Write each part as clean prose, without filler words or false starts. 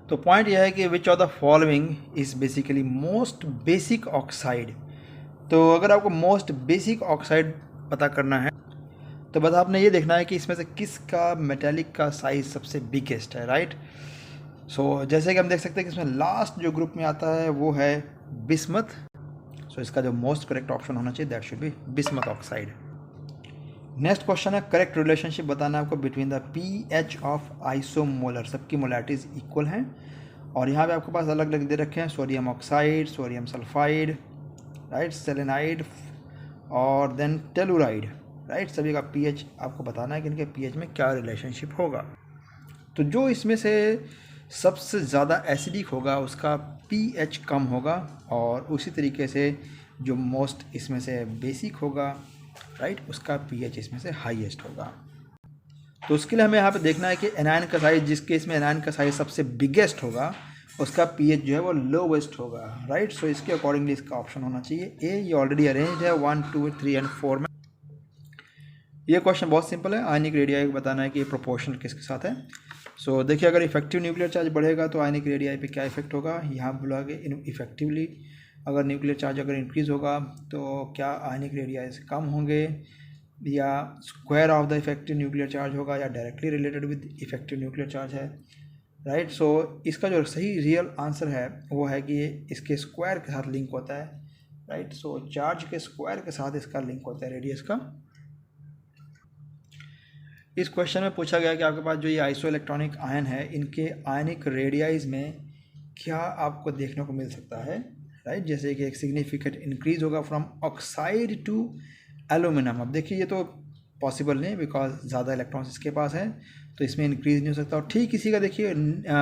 तो पॉइंट यह है कि which of the following is basically most basic oxide. तो अगर आपको मोस्ट बेसिक ऑक्साइड पता करना है तो बस आपने ये देखना है कि इसमें से किसका मेटेलिक का साइज सबसे बिगेस्ट है, राइट। सो जैसे कि हम देख सकते हैं कि इसमें लास्ट जो ग्रुप में आता है वो है बिस्मथ। सो इसका जो मोस्ट करेक्ट ऑप्शन होना चाहिए that should be bismuth oxide. Next question है करेक्ट रिलेशनशिप बताना है आपको बिटवीन द पीएच ऑफ आइसोमोलर। सबकी मोलैरिटीज इक्वल हैं और यहाँ पे आपके पास अलग अलग दे रखे हैं, sodium oxide, sodium sulphide, right, selenide और देन टेलुराइड, राइट। सभी का पीएच आपको बताना है कि इनके पीएच में क्या रिलेशनशिप होगा। तो जो इसमें से सबसे ज़्यादा एसिडिक होगा उसका पीएच कम होगा और उसी तरीके से जो मोस्ट इसमें से बेसिक होगा, राइट, उसका पीएच इसमें से हाईएस्ट होगा। तो उसके लिए हमें यहाँ पे देखना है कि एनायन का साइज, जिसके इसमें एनायन का साइज सबसे बिगेस्ट होगा उसका पीएच जो है वो लोवेस्ट होगा, राइट। सो इसके अकॉर्डिंगली इसका ऑप्शन होना चाहिए ए। ये ऑलरेडी अरेंज है 1, 2, 3 एंड 4 में। ये क्वेश्चन बहुत सिंपल है, आयनिक रेडियाई को बताना है कि ये प्रोपोर्शनल किसके साथ है। सो देखिए अगर इफेक्टिव न्यूक्लियर चार्ज बढ़ेगा तो आयनिक रेडियाई पे क्या इफेक्ट होगा, यहाँ बोला कि इफेक्टिवली। अगर न्यूक्लियर चार्ज अगर इंक्रीज होगा तो क्या आयनिक रेडियाई से कम होंगे, या square of the effective nuclear charge होगा, या directly related with effective nuclear charge है, राइट। सो इसका जो सही रियल आंसर है वो है कि ये इसके स्क्वायर के साथ लिंक होता है, राइट। सो चार्ज के स्क्वायर के साथ इसका लिंक होता है रेडियस का। इस क्वेश्चन में पूछा गया कि आपके पास जो ये आइसो इलेक्ट्रॉनिक आयन है इनके आयनिक रेडियाइज में क्या आपको देखने को मिल सकता है, राइट। जैसे कि एक सिग्निफिकेंट इंक्रीज होगा फ्रॉम ऑक्साइड टू एल्यूमिनियम। अब देखिए ये तो पॉसिबल नहीं बिकॉज ज़्यादा इलेक्ट्रॉन्स इसके पास है तो इसमें इंक्रीज नहीं हो सकता। और ठीक इसी का देखिए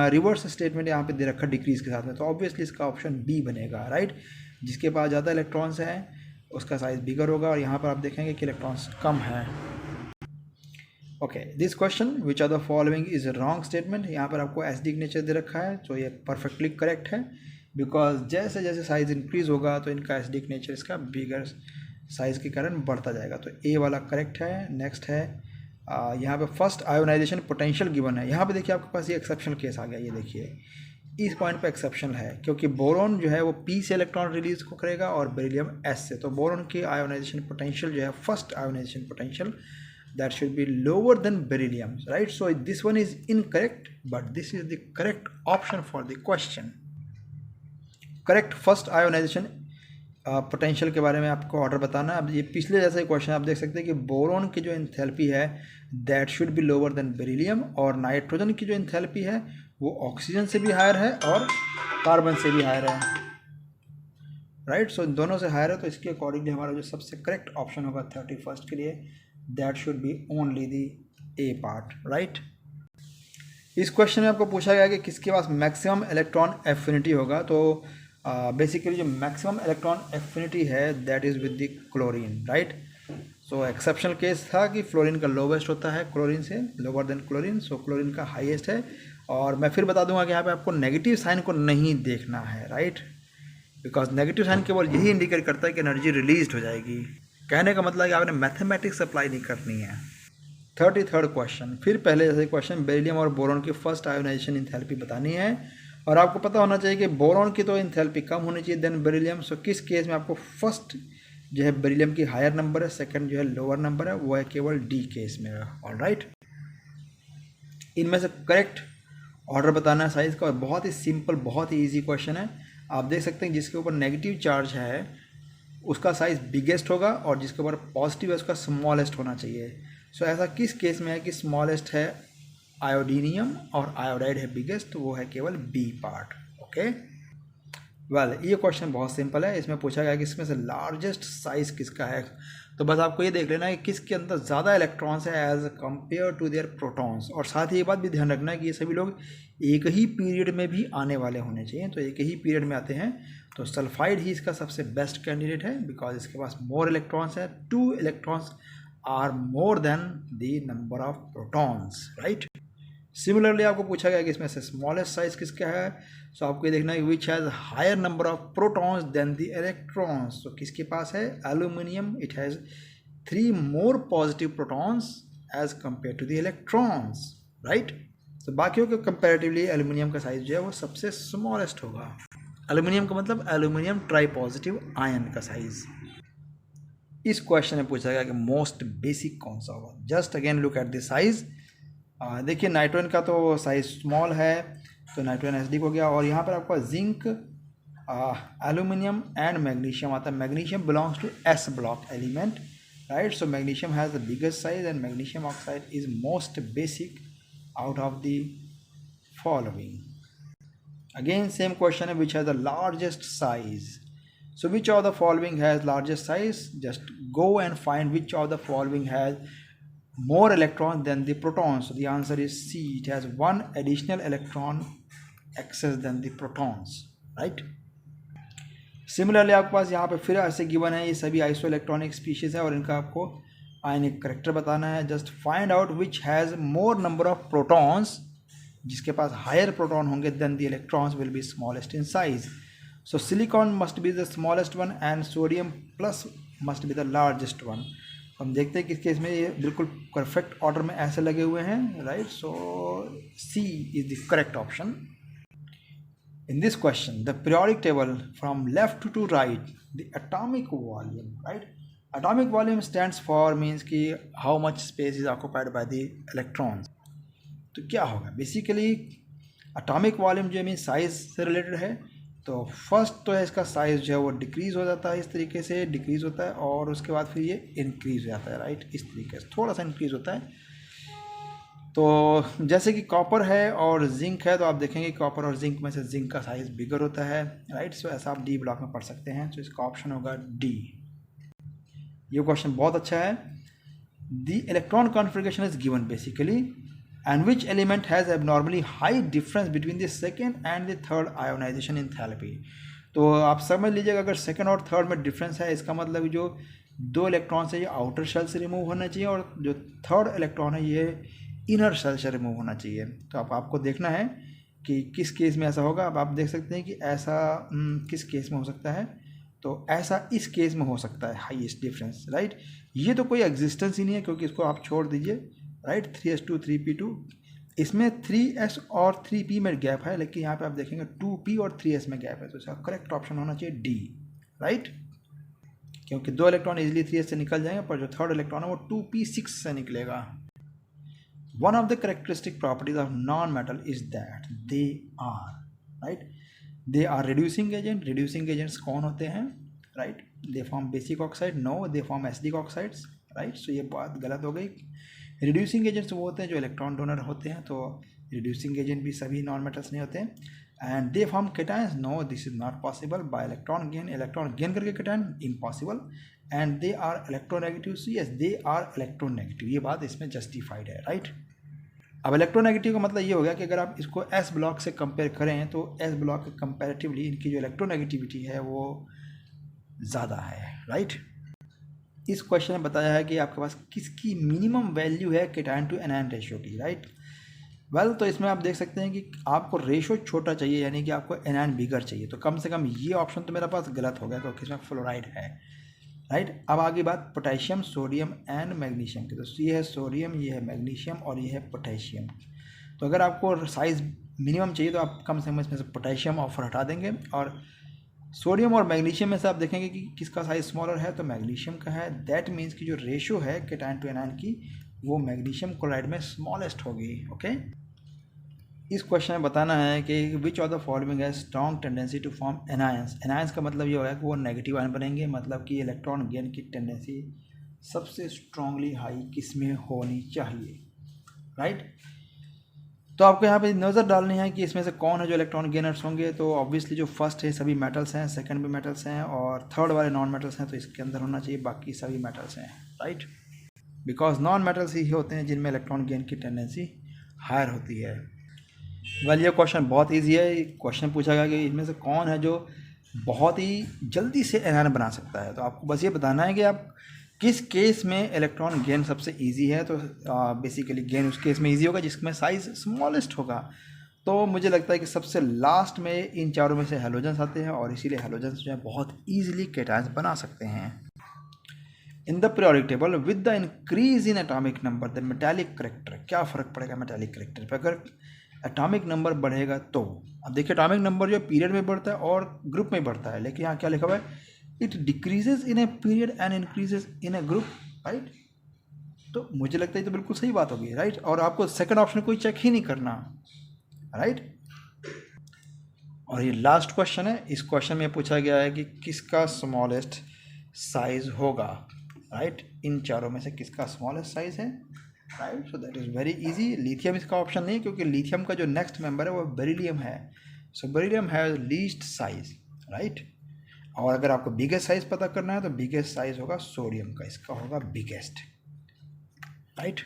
रिवर्स स्टेटमेंट यहाँ पे दे रखा डिक्रीज के साथ में, तो ऑब्वियसली इसका ऑप्शन बी बनेगा, राइट। जिसके पास ज़्यादा इलेक्ट्रॉन्स हैं उसका साइज बिगर होगा और यहाँ पर आप देखेंगे कि इलेक्ट्रॉन्स कम है। Okay, this question which are the following is wrong statement. यहाँ पर आपको एसिडिक नेचर दे रखा है तो ये परफेक्टली करेक्ट है बिकॉज जैसे जैसे साइज इंक्रीज होगा तो इनका एसिडिक नेचर इसका बिगर साइज के कारण बढ़ता जाएगा, तो ए वाला करेक्ट है। नेक्स्ट है यहाँ पे फर्स्ट आयोनाइजेशन पोटेंशियल गिवन है। यहाँ पे देखिए आपके पास ये एक्सेप्शनल केस आ गया, ये देखिए इस पॉइंट पे एक्सेप्शनल है क्योंकि बोरॉन जो है वो पी से इलेक्ट्रॉन रिलीज को करेगा और बेरिलियम एस से। तो बोरॉन की आयोनाइजेशन पोटेंशियल जो है first ionization potential that should be lower than beryllium, right? So this one is incorrect but this is the correct option for the question. Correct first ionization potential के बारे में आपको order बताना। अब ये पिछले जैसा ही क्वेश्चन आप देख सकते हैं कि बोरॉन की जो एंथैल्पी है that should be lower than beryllium और नाइट्रोजन की जो एंथैल्पी है वो ऑक्सीजन से भी हायर है और कार्बन से भी हायर है, राइट। सो इन दोनों से हायर है तो इसके अकॉर्डिंगली हमारा जो सबसे करेक्ट ऑप्शन होगा 31st के लिए that should be only the A part, right. इस क्वेश्चन में आपको पूछा गया कि किसके पास मैक्सिमम इलेक्ट्रॉन एफिनिटी होगा। तो बेसिकली जो मैक्सिमम इलेक्ट्रॉन एफिनिटी है that is with the chlorine, right. So exceptional case था कि फ्लोरीन का लोवेस्ट होता है क्लोरीन से, lower than chlorine. So chlorine का हाईएस्ट है और मैं फिर बता दूंगा कि यहाँ पे आपको नेगेटिव साइन को नहीं देखना है, राइट, बिकॉज नेगेटिव साइन केवल यही इंडिकेट करता है कि एनर्जी रिलीज हो जाएगी। कहने का मतलब है कि आपने मैथमेटिक्स अप्लाई नहीं करनी है। 33rd क्वेश्चन, फिर पहले जैसे क्वेश्चन बेरिलियम और बोरॉन की फर्स्ट आयोनाइजेशन इंथैल्पी बतानी है और आपको पता होना चाहिए कि बोरॉन की तो इंथैल्पी कम होनी चाहिए देन बेरिलियम। सो किस केस में आपको फर्स्ट जो है बेरिलियम की हायर नंबर है, सेकंड जो है लोअर नंबर है, वो है केवल डी केस में, ऑलराइट। इनमें से करेक्ट ऑर्डर बताना है साइज का और बहुत ही सिंपल बहुत ही ईजी क्वेश्चन है। आप देख सकते हैं जिसके ऊपर नेगेटिव चार्ज है उसका साइज बिगेस्ट होगा और जिसके ऊपर पॉजिटिव है उसका स्मॉलेस्ट होना चाहिए। सो ऐसा किस केस में है कि स्मॉलेस्ट है आयोडीनियम और आयोडाइड है बिगेस्ट, वो है केवल बी पार्ट, ओके। वेल ये क्वेश्चन बहुत सिंपल है। इसमें पूछा गया कि इसमें से लार्जेस्ट साइज किसका है, तो बस आपको ये देख लेना है कि किसके अंदर ज़्यादा इलेक्ट्रॉन्स है as compare to their protons. और साथ ही ये बात भी ध्यान रखना है कि ये सभी लोग एक ही पीरियड में भी आने वाले होने चाहिए, तो एक ही पीरियड में आते हैं। तो सल्फाइड ही इसका सबसे बेस्ट कैंडिडेट है बिकॉज इसके पास मोर इलेक्ट्रॉन्स है, 2 electrons are more than the number of protons, right. Similarly आपको पूछा गया कि इसमें से स्मॉलेस्ट साइज किसका है, सो आपको ये देखना है which has higher number of protons than the electrons. तो किसके पास है aluminium, it has 3 more positive protons as compare to the electrons, right. तो बाकियों के कंपैरेटिवली एल्युमिनियम का साइज जो है वो सबसे स्मॉलेस्ट होगा। एल्युमिनियम का मतलब एल्युमिनियम ट्राई पॉजिटिव आयन का साइज। इस क्वेश्चन में पूछा गया कि मोस्ट बेसिक कौन सा होगा। Just again look at the size. देखिए नाइट्रोजन का तो साइज स्मॉल है, तो नाइट्रोजन एसिडिक हो गया। और यहाँ पर आपका जिंक, एल्युमिनियम एंड मैग्नीशियम आता है। Magnesium belongs to S block element, right. So magnesium has the biggest size and magnesium oxide is most basic out of the following. Again same question, which has the largest size. So which of the following has largest size? Just go and find which of the following has more electrons than the protons. So the answer is C. It has one additional electron excess than the protons, right? Similarly आपके पास यहाँ पे फिर ऐसे given है, ये सभी iso electronic species है और इनका आपको आयनिक करेक्टर बताना है। Just find out which has more number of protons, जिसके पास हायर प्रोटॉन होंगे then the electrons will be smallest in size. So silicon must be the smallest one and sodium plus must be the largest one. हम देखते हैं कि इस case में ये बिल्कुल परफेक्ट ऑर्डर में ऐसे लगे हुए हैं, right. So C is the correct option. In this question, the periodic table from left to right, the atomic volume, right? Atomic volume stands for means कि how much space is occupied by the electrons. तो क्या होगा basically atomic volume जो mean size से related है। तो first तो है इसका साइज जो है वो डिक्रीज़ हो जाता है, इस तरीके से डिक्रीज़ होता है और उसके बाद फिर ये इंक्रीज़ हो जाता है, राइट। इस तरीके से थोड़ा सा इंक्रीज़ होता है। तो जैसे कि कॉपर है और जिंक है, तो आप देखेंगे कॉपर और जिंक में से जिंक का साइज़ बिगर होता है, राइट। सो ऐसा आप डी ब्लॉक में पढ़ सकते हैं। तो इसका ऑप्शन होगा डी। ये क्वेश्चन बहुत अच्छा है। The electron configuration is given basically and which element has abnormally high difference between the second and the third ionization enthalpy. तो आप समझ लीजिएगा अगर सेकेंड और थर्ड में डिफरेंस है, इसका मतलब जो दो इलेक्ट्रॉन से ये आउटर शेल से रिमूव होना चाहिए और जो थर्ड इलेक्ट्रॉन है ये इनर शेल से रिमूव होना चाहिए। तो आपको देखना है कि किस केस में ऐसा होगा। अब आप देख सकते हैं कि ऐसा किस केस में हो सकता है। तो ऐसा इस केस में हो सकता है हाईएस्ट डिफरेंस, राइट। ये तो कोई एग्जिस्टेंस ही नहीं है क्योंकि इसको आप छोड़ दीजिए, राइट। 3s2 3p2, इसमें 3s और 3p में गैप है, लेकिन यहाँ पे आप देखेंगे 2p और 3s में गैप है। तो इसका करेक्ट ऑप्शन होना चाहिए डी, राइट। क्योंकि दो इलेक्ट्रॉन इजिली 3s से निकल जाएंगे, पर जो थर्ड इलेक्ट्रॉन है वो 2p6 से निकलेगा। One of the characteristic properties of non-metal is that they are, right? They are reducing agent. Reducing agents कौन होते हैं, right? They form basic oxide. No, they form acidic oxides, right? So ये बात गलत हो गई। Reducing agents वो होते हैं जो इलेक्ट्रॉन डोनर होते हैं, तो reducing agent भी सभी नॉन मेटल्स नहीं होते हैं। And they form cations. No, this is not possible by electron gain. Electron gain करके cation impossible. And they are electronegative. So yes, they are electronegative. ये बात इसमें justified है, right? अब इलेक्ट्रोनेगेटिव का मतलब ये हो गया कि अगर आप इसको एस ब्लॉक से कंपेयर करें तो एस ब्लॉक के कंपैरेटिवली इनकी जो इलेक्ट्रोनेगेटिविटी है वो ज़्यादा है, राइट। इस क्वेश्चन में बताया है कि आपके पास किसकी मिनिमम वैल्यू है केटायन टू एनायन रेशियो की, राइट। वेल तो इसमें आप देख सकते हैं कि आपको रेशियो छोटा चाहिए, यानी कि आपको एनायन बिगर चाहिए। तो कम से कम ये ऑप्शन तो मेरे पास गलत हो गया क्योंकि इसमें फ्लोराइड है, राइट। अब आगे बात पोटेशियम, सोडियम एंड मैग्नीशियम की। तो ये है सोडियम, ये है मैग्नीशियम और ये है पोटेशियम। तो अगर आपको साइज़ मिनिमम चाहिए तो आप कम से कम इसमें से पोटेशियम ऑफर हटा देंगे और सोडियम और मैग्नीशियम में से आप देखेंगे कि किसका साइज़ स्मॉलर है, तो मैग्नीशियम का है। दैट मीन्स कि जो रेशियो है केटायन टू एनायन की वो मैग्नीशियम क्लोराइड में स्मॉलेस्ट होगी, ओके। इस क्वेश्चन में बताना है कि विच ऑफ द फॉलोइंग है strong tendency to form anions. Anions का मतलब ये होगा कि वो नेगेटिव आयन बनेंगे, मतलब कि इलेक्ट्रॉन गेन की टेंडेंसी सबसे स्ट्रांगली हाई किस में होनी चाहिए, राइट। तो आपको यहाँ पे नज़र डालनी है कि इसमें से कौन है जो इलेक्ट्रॉन गेनर्स होंगे। तो ऑब्वियसली जो फर्स्ट है सभी मेटल्स हैं, सेकंड भी मेटल्स हैं और थर्ड वाले नॉन मेटल्स हैं, तो इसके अंदर होना चाहिए बाकी सभी मेटल्स हैं, राइट। बिकॉज नॉन मेटल्स ही होते हैं जिनमें इलेक्ट्रॉन गेन की टेंडेंसी हायर होती है। वेल ये क्वेश्चन बहुत इजी है। क्वेश्चन पूछा गया कि इनमें से कौन है जो बहुत ही जल्दी से एनायन बना सकता है। तो आपको बस ये बताना है कि आप किस केस में इलेक्ट्रॉन गेन सबसे इजी है। तो बेसिकली गेन उस केस में इजी होगा जिसमें साइज़ स्मॉलेस्ट होगा। तो मुझे लगता है कि सबसे लास्ट में इन चारों में से हैलोजन्स आते हैं और इसीलिए हैलोजन्स जो है बहुत ईजिली केटायंस बना सकते हैं। In the periodic table with the increase in atomic number the metallic character, क्या फ़र्क पड़ेगा मेटालिक करेक्टर पर अगर एटॉमिक नंबर बढ़ेगा तो? अब देखिए एटॉमिक नंबर जो पीरियड में बढ़ता है और ग्रुप में बढ़ता है, लेकिन यहाँ क्या लिखा हुआ है, it decreases in a period and increases in A group, right. तो मुझे लगता है तो बिल्कुल सही बात होगी, राइट। और आपको सेकंड ऑप्शन कोई चेक ही नहीं करना, राइट। और ये लास्ट क्वेश्चन है, इस क्वेश्चन में पूछा गया है कि किसका स्मॉलेस्ट साइज होगा, राइट। इन चारों में से किसका स्मॉलेस्ट साइज है, right. So that is very easy. Lithium इसका ऑप्शन नहीं, क्योंकि लिथियम का जो नेक्स्ट मेंबर है वो बेरिलियम है। So beryllium has least size, right. और अगर आपको बिगेस्ट साइज पता करना है तो बिगेस्ट साइज होगा सोडियम का, इसका होगा बिगेस्ट, राइट।